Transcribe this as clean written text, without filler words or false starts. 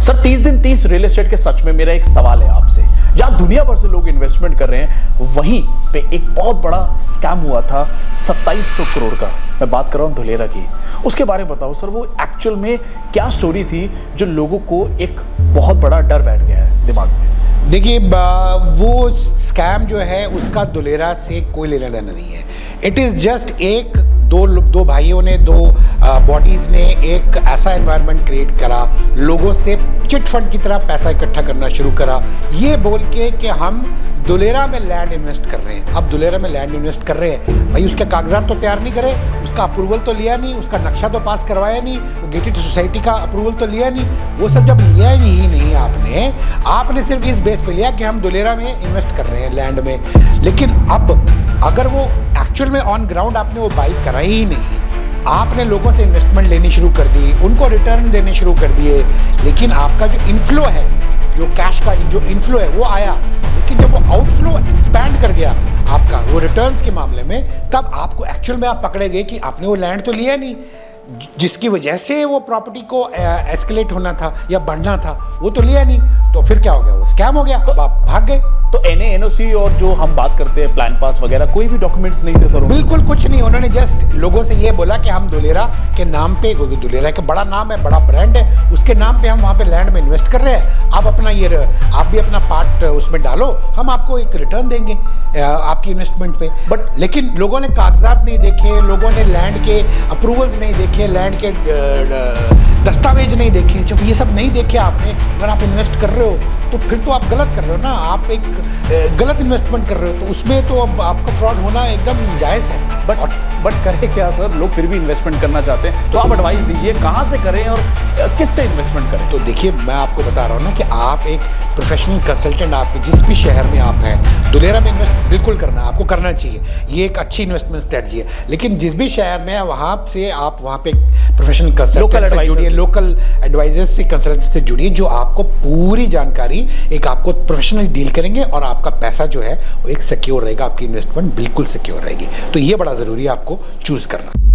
Sir 30 दिन 30 real estate के सच में मेरा एक सवाल है आपसे। जहां दुनिया भर से लोग इन्वेस्टमेंट कर रहे हैं, वहीं पे एक बहुत बड़ा स्कैम हुआ था 2700 करोड़ का। मैं बात कर रहा हूं धुलेरा की। उसके बारे में बताओ सर, वो एक्चुअल में क्या स्टोरी थी जो लोगों को एक बहुत बड़ा डर बैठ गया है दिमाग में। देखिए, वो स्कैम जो है उसका धुलेरा से कोई लेना देना नहीं है। इट इज़ जस्ट दो भाइयों ने, दो बॉडीज़ ने एक ऐसा एनवायरनमेंट क्रिएट करा, लोगों से चिट फंड की तरह पैसा इकट्ठा करना शुरू करा, ये बोल के कि हम धुलेरा में लैंड इन्वेस्ट कर रहे हैं। अब धुलेरा में लैंड इन्वेस्ट कर रहे हैं, भाई उसके कागजात तो तैयार नहीं करे, उसका अप्रूवल तो लिया नहीं, उसका नक्शा तो पास करवाया नहीं, गेटेड सोसाइटी का अप्रूवल तो लिया नहीं। वो सब जब लिया ही नहीं आपने सिर्फ इस बेस पे लिया कि हम धुलेरा में इन्वेस्ट कर रहे हैं लैंड में। लेकिन अब अगर वो एक्चुअल में ऑन ग्राउंड आपने वो बाई करा ही नहीं, आपने लोगों से इन्वेस्टमेंट लेनी शुरू कर दी, उनको रिटर्न देने शुरू कर दिए, लेकिन आपका जो इनफ्लो है, जो कैश का जो इनफ्लो है वो आया, लेकिन जब वो आउटफ्लो एक्सपैंड कर गया आपका वो रिटर्न्स के मामले में, तब आपको एक्चुअल में आप पकड़े गए कि आपने वो लैंड तो लिया नहीं, जिसकी वजह से वो प्रॉपर्टी को एस्केलेट होना था या बढ़ना था, वो तो लिया नहीं। तो फिर क्या हो गया, वो स्कैम हो गया, अब आप भाग गए। तो NA NOC और जो हम बात करते हैं प्लान पास वगैरह, कोई भी डॉक्यूमेंट्स नहीं थे सर? बिल्कुल कुछ नहीं। उन्होंने जस्ट लोगों से ये बोला कि हम धुलेरा के नाम पे, क्योंकि धुलेरा का बड़ा नाम है, बड़ा ब्रांड है, उसके नाम पे हम वहाँ पे लैंड में इन्वेस्ट कर रहे हैं, आप भी अपना पार्ट उसमें डालो, हम आपको एक रिटर्न देंगे आपकी इन्वेस्टमेंट पे। बट लेकिन लोगों ने कागजात नहीं देखे, लोगों ने लैंड के अप्रूवल्स नहीं देखे, लैंड के दस्तावेज नहीं देखे। जब ये सब नहीं देखे आपने, अगर आप इन्वेस्ट कर रहे हो तो फिर तो आप गलत कर रहे हो ना, आप एक गलत इन्वेस्टमेंट कर रहे हो, तो उसमें तो अब आपका फ्रॉड होना एकदम जायज़ है। बट करें क्या सर, लोग फिर भी इन्वेस्टमेंट करना चाहते हैं, तो आप एडवाइस दीजिए कहाँ से करें और किससे इन्वेस्टमेंट करें? तो देखिए, मैं आपको बता रहा हूँ ना कि आप एक प्रोफेशनल कंसल्टेंट, आपके जिस भी शहर में आप हैं, धुलेरा में इन्वेस्ट बिल्कुल करना, आपको करना चाहिए, ये एक अच्छी इन्वेस्टमेंट स्ट्रेटजी है। लेकिन जिस भी शहर में है वहाँ से आप वहाँ पे प्रोफेशनल कंसल्टेंट से जुड़िए, लोकल एडवाइजर्स से, कंसल्टेंट से जुड़िए, जो आपको पूरी जानकारी, एक आपको प्रोफेशनली डील करेंगे और आपका पैसा जो है वो एक सिक्योर रहेगा, आपकी इन्वेस्टमेंट बिल्कुल सिक्योर रहेगी। तो ये बड़ा ज़रूरी है आपको चूज़ करना।